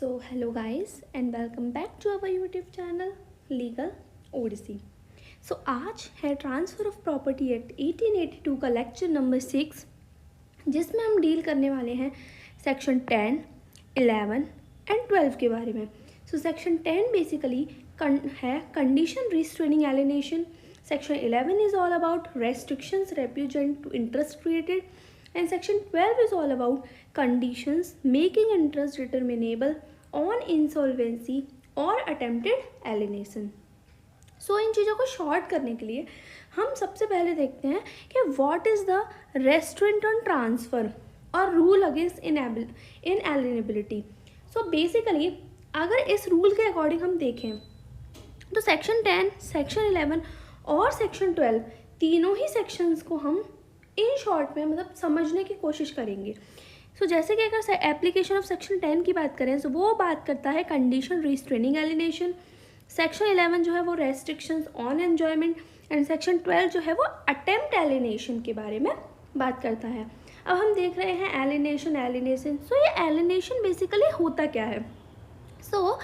So hello guys and welcome back to our YouTube channel Legal Odyssey. So आज है transfer of property act 1882 का lecture number 6 जिसमें हम deal करने वाले हैं सेक्शन 10, 11 एंड 12 के बारे में. सो सेक्शन 10 बेसिकली है condition restraining alienation. Section 11 is all about restrictions repugnant to interest created and section 12 is all about conditions making interest determinable on insolvency or attempted alienation. So इन चीज़ों को short करने के लिए हम सबसे पहले देखते हैं कि what is the restaurant on transfer और रूल अगेंस्ट इनएलिजिबिलिटी. सो बेसिकली अगर इस रूल के अकॉर्डिंग हम देखें तो सेक्शन 10, सेक्शन 11 और सेक्शन 12 तीनों ही सेक्शंस को हम इन शॉर्ट में मतलब समझने की कोशिश करेंगे. सो जैसे कि अगर एप्लीकेशन ऑफ सेक्शन 10 की बात करें तो वो बात करता है कंडीशन रिस्ट्रेनिंग एलिनेशन. सेक्शन 11 जो है वो restrictions on enjoyment and section 12 जो है वो अटेम्प्ट एलिनेशन के बारे में बात करता है. अब हम देख रहे हैं एलिनेशन. सो ये एलिनेशन बेसिकली होता क्या है. सो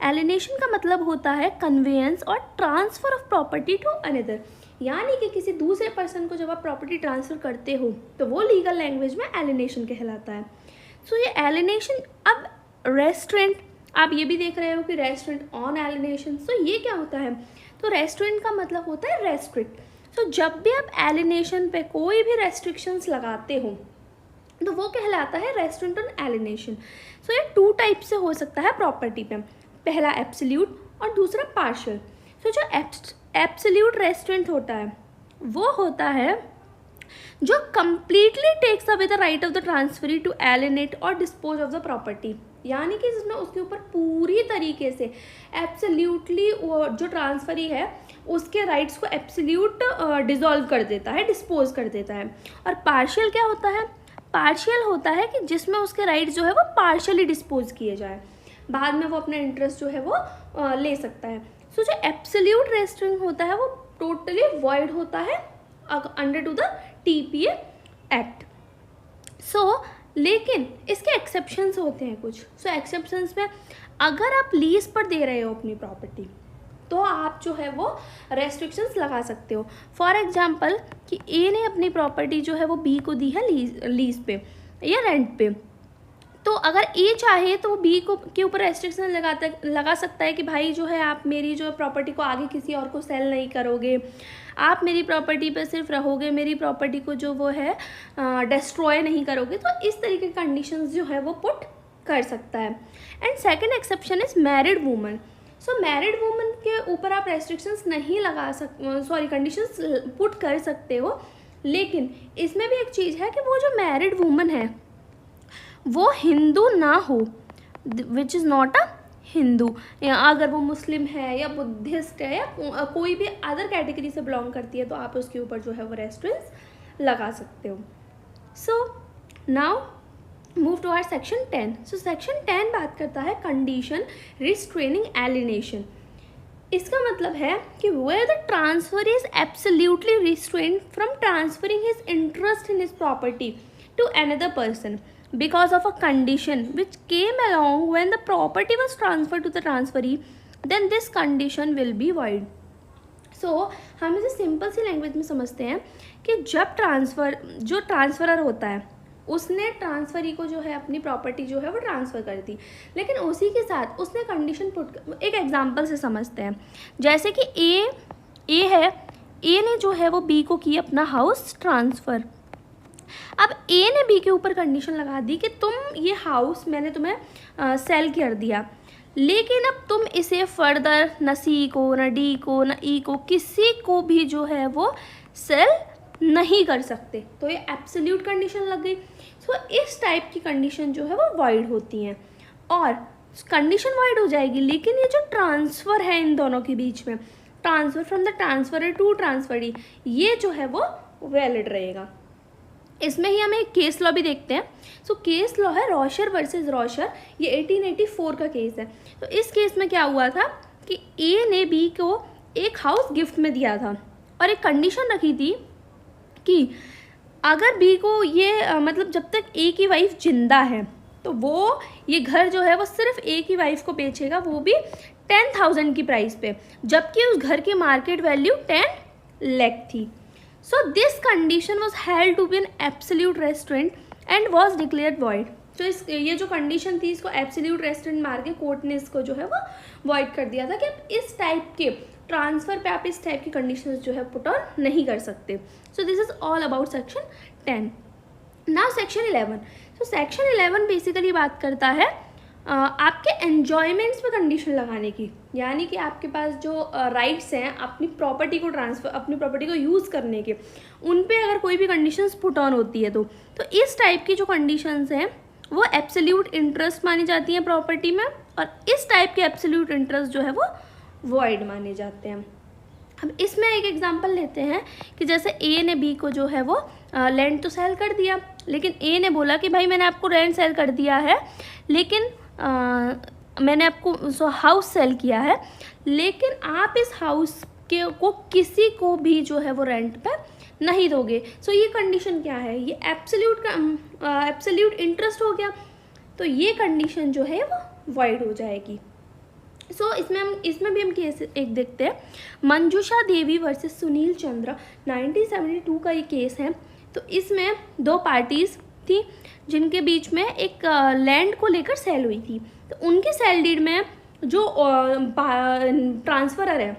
एलिनेशन का मतलब होता है कन्वेयंस और transfer of property to another. यानी कि किसी दूसरे पर्सन को जब आप प्रॉपर्टी ट्रांसफ़र करते हो तो वो लीगल लैंग्वेज में एलिनेशन कहलाता है. सो ये एलिनेशन. अब रेस्ट्रेंट आप ये भी देख रहे हो कि रेस्ट्रेंट ऑन एलिनेशन. सो ये क्या होता है. तो रेस्ट्रेंट का मतलब होता है रेस्ट्रिक्ट. सो जब भी आप एलिनेशन पे कोई भी रेस्ट्रिक्शंस लगाते हो तो वो कहलाता है रेस्ट्रेंट ऑन एलिनेशन. सो ये टू टाइप से हो सकता है प्रॉपर्टी पे. पहला एब्सोल्यूट और दूसरा पार्शियल. सो जो एब्सोल्यूट रेस्ट्रेंट होता है वो होता है जो completely takes away the right of the transferee to alienate और डिस्पोज ऑफ द प्रॉपर्टी. यानी कि जिसमें उसके ऊपर पूरी तरीके से एब्सोल्यूटली जो ट्रांसफरी है उसके राइट्स को एब्सोल्यूट डिसॉल्व कर देता है, डिस्पोज कर देता है. और पार्शियल क्या होता है. पार्शियल होता है कि जिसमें उसके राइट्स जो है वो पार्शियली डिस्पोज किए जाए, बाद में वो अपना इंटरेस्ट जो है वो ले सकता है. सो जो एब्सोल्यूट रेस्ट्रिक्शन होता है वो टोटली वॉइड होता है under to the TPA act. So लेकिन इसके एक्सेप्शंस होते हैं कुछ. सो एक्सेप्शंस में अगर आप लीज पर दे रहे हो अपनी प्रॉपर्टी तो आप जो है वो रेस्ट्रिक्शंस लगा सकते हो. फॉर एग्जांपल कि A ने अपनी प्रॉपर्टी जो है वो B को दी है लीज पे या रेंट पे. तो अगर A चाहे तो B को के ऊपर रेस्ट्रिक्शन लगा सकता है कि भाई जो है आप मेरी जो प्रॉपर्टी को आगे किसी और को सेल नहीं करोगे, आप मेरी प्रॉपर्टी पे सिर्फ रहोगे, मेरी प्रॉपर्टी को जो वो है डिस्ट्रॉय नहीं करोगे. तो इस तरीके की कंडीशंस जो है वो पुट कर सकता है. And second exception is married woman. So married woman के ऊपर आप रेस्ट्रिक्शंस नहीं लगा कंडीशंस पुट कर सकते हो. लेकिन इसमें भी एक चीज़ है कि वो जो मैरिड वूमन है वो हिंदू ना हो, which is not a Hindu. अगर वो मुस्लिम है या बुद्धिस्ट है या कोई भी अदर कैटेगरी से बिलोंग करती है तो आप उसके ऊपर जो है वो रेस्ट्रिक्शंस लगा सकते हो. So now move to our section 10. So section 10 बात करता है कंडीशन रिस्ट्रेनिंग एलिनेशन. इसका मतलब है कि where the transfer is absolutely restrained from transferring his interest in his property to another person because of a condition which came along when the property was transferred to the transferee, then this condition will be void. So हम इसे simple सी language में समझते हैं कि जब जो transferor होता है उसने ट्रांसफरी को जो है अपनी प्रॉपर्टी जो है वो ट्रांसफ़र कर दी, लेकिन उसी के साथ उसने कंडीशन पुट. एक एग्जांपल से समझते हैं. जैसे कि ए है, ए ने जो है वो B को की अपना हाउस ट्रांसफ़र. अब A ने B के ऊपर कंडीशन लगा दी कि तुम ये हाउस मैंने तुम्हें सेल कर दिया, लेकिन अब तुम इसे फर्दर न C को न D को न E को किसी को भी जो है वो सेल नहीं कर सकते. तो ये एब्सोल्यूट कंडीशन लग गई. सो इस टाइप की कंडीशन जो है वो वॉइड होती हैं और कंडीशन वॉइड हो जाएगी. लेकिन ये जो ट्रांसफ़र है इन दोनों के बीच में, transfer from the transferor to transferee, ये जो है वो वैलिड रहेगा. इसमें ही हमें एक केस लॉ भी देखते हैं. सो केस लॉ है रॉशर वर्सेस रॉशर. ये 1884 का केस है. तो इस केस में क्या हुआ था कि A ने B को एक हाउस गिफ्ट में दिया था और एक कंडीशन रखी थी कि अगर B को ये मतलब जब तक A की वाइफ जिंदा है तो वो ये घर जो है वो सिर्फ एक ही वाइफ को बेचेगा, वो भी 10,000 की प्राइस पे, जबकि उस घर की मार्केट वैल्यू 10 लाख थी। So this condition was held to be an absolute restaurant and was declared void. तो ये जो कंडीशन थी इसको एब्सोल्यूट रेस्टोरेंट मार के कोर्ट ने इसको जो है वो वॉइड कर दिया था कि आप इस टाइप के ट्रांसफ़र पे आप इस टाइप की कंडीशंस जो है पुट ऑन नहीं कर सकते। So this is all about section 10। Now section 11। तो सेक्शन 11 बेसिकली बात करता है आपके एन्जॉयमेंट्स पे कंडीशन लगाने की, यानी कि आपके पास जो राइट्स हैं अपनी प्रॉपर्टी को ट्रांसफ़र, अपनी प्रॉपर्टी को यूज़ करने के, उन पे अगर कोई भी कंडीशंस पुट ऑन होती है तो इस टाइप की जो कंडीशंस हैं वो एब्सोल्यूट इंटरेस्ट मानी जाती हैं प्रॉपर्टी में, और इस टाइप के एब्सोल्यूट इंटरेस्ट जो है वो वॉइड माने जाते हैं। अब इसमें एक एग्जांपल लेते हैं कि जैसे ए ने बी को जो है वो लैंड तो सेल कर दिया, लेकिन ए ने बोला कि भाई मैंने आपको लैंड सेल कर दिया है, लेकिन मैंने आपको हाउस सेल किया है, लेकिन आप इस हाउस को किसी को भी जो है वो रेंट पे नहीं दोगे। सो ये कंडीशन क्या है, ये एब्सोल्यूट इंटरेस्ट हो गया, तो ये कंडीशन जो है वो वॉइड हो जाएगी। सो इसमें भी हम केस एक देखते हैं, मंजूषा देवी वर्सेस सुनील चंद्र 1972 का ये केस है। तो इसमें दो पार्टीज़ थी जिनके बीच में एक लैंड को लेकर सेल हुई थी। तो उनके सेल डीड में जो ट्रांसफरर है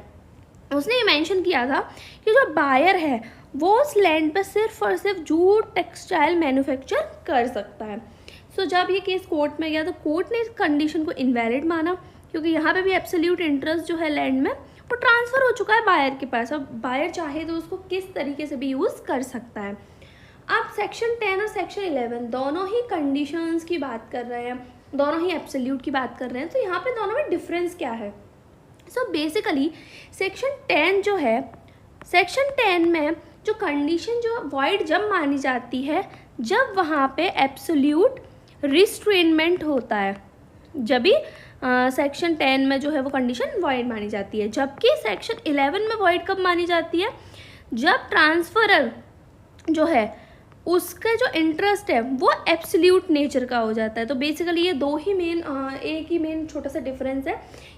उसने ये मेंशन किया था कि जो बायर है वो उस लैंड पर सिर्फ और सिर्फ जूट टेक्सटाइल मैन्युफैक्चर कर सकता है। सो जब ये केस कोर्ट में गया तो कोर्ट ने इस कंडीशन को इनवैलिड माना, क्योंकि यहाँ पे भी एब्सोल्यूट इंटरेस्ट जो है लैंड में वो ट्रांसफ़र हो चुका है बायर के पास। अब बायर चाहे तो उसको किस तरीके से भी यूज़ कर सकता है। अब सेक्शन 10 और सेक्शन 11 दोनों ही कंडीशंस की बात कर रहे हैं, दोनों ही एब्सोल्यूट की बात कर रहे हैं। तो यहाँ पे दोनों में डिफरेंस क्या है? सो बेसिकली सेक्शन 10 जो है, सेक्शन 10 में जो कंडीशन जो वॉइड जब मानी जाती है जब वहाँ पे एब्सोल्यूट रिस्ट्रेनमेंट होता है, जब भी सेक्शन 10 में जो है वो कंडीशन वॉइड मानी जाती है। जबकि सेक्शन 11 में वॉइड कब मानी जाती है? जब ट्रांसफरर जो है उसका जो इंटरेस्ट है वो एब्सोल्यूट नेचर का हो जाता है। तो बेसिकली ये दो ही मेन, एक ही मेन छोटा सा डिफरेंस है।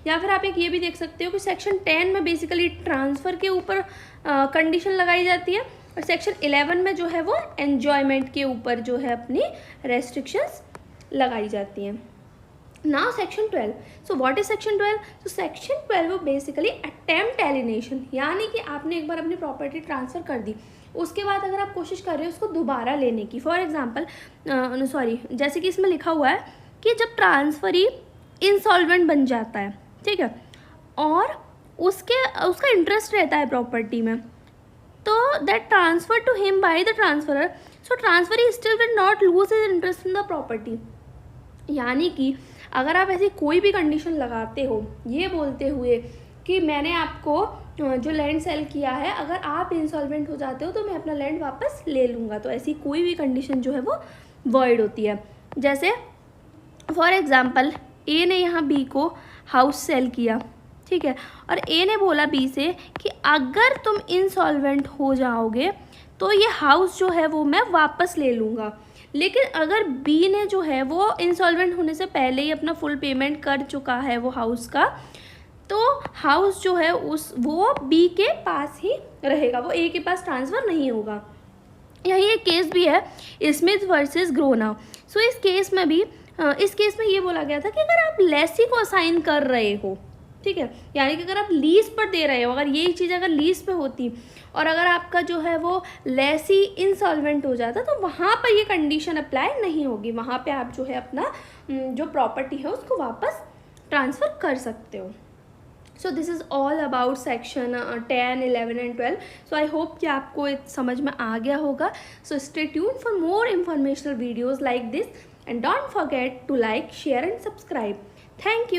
या फिर आप एक ये भी देख सकते हो कि सेक्शन 10 में बेसिकली ट्रांसफ़र के ऊपर कंडीशन लगाई जाती है, और सेक्शन 11 में जो है वो एन्जॉयमेंट के ऊपर जो है अपनी रेस्ट्रिक्शंस लगाई जाती हैं। Now section 12। So what is section 12? तो सेक्शन 12 वो बेसिकली अटेम्प्ट एलिनेशन, यानी कि आपने एक बार अपनी प्रॉपर्टी ट्रांसफ़र कर दी, उसके बाद अगर आप कोशिश कर रहे हो उसको दोबारा लेने की, फॉर एग्जांपल जैसे कि इसमें लिखा हुआ है कि जब ट्रांसफरी इंसॉल्वेंट बन जाता है, ठीक है, और उसका इंटरेस्ट रहता है प्रॉपर्टी में, तो that transfer to him by the transferor, so transferee still will not lose his interest in the property. यानी कि अगर आप ऐसी कोई भी कंडीशन लगाते हो ये बोलते हुए कि मैंने आपको जो लैंड सेल किया है, अगर आप इंसॉल्वेंट हो जाते हो तो मैं अपना लैंड वापस ले लूँगा, तो ऐसी कोई भी कंडीशन जो है वो वॉइड होती है। जैसे फॉर एग्जांपल ए ने यहाँ बी को हाउस सेल किया, ठीक है, और ए ने बोला बी से कि अगर तुम इंसॉल्वेंट हो जाओगे तो ये हाउस जो है वो मैं वापस ले लूँगा। लेकिन अगर बी ने जो है वो इंसॉल्वेंट होने से पहले ही अपना फुल पेमेंट कर चुका है वो हाउस का, तो हाउस जो है वो बी के पास ही रहेगा, वो ए के पास ट्रांसफ़र नहीं होगा। यही एक केस भी है स्मिथ वर्सेस ग्रोना। सो इस केस में ये बोला गया था कि अगर आप लेसी को असाइन कर रहे हो, ठीक है, यानी कि अगर आप लीज पर दे रहे हो, अगर यही चीज़ अगर लीज पे होती और अगर आपका जो है वो लेसी इंसॉल्वेंट हो जाता तो वहाँ पर ये कंडीशन अप्लाई नहीं होगी, वहाँ पे आप जो है अपना जो प्रॉपर्टी है उसको वापस ट्रांसफ़र कर सकते हो। So this is all about section 10, 11 and 12। So I hope कि आपको समझ में आ गया होगा। So stay tuned for more informational videos like this and don't forget to like, share and subscribe. Thank you.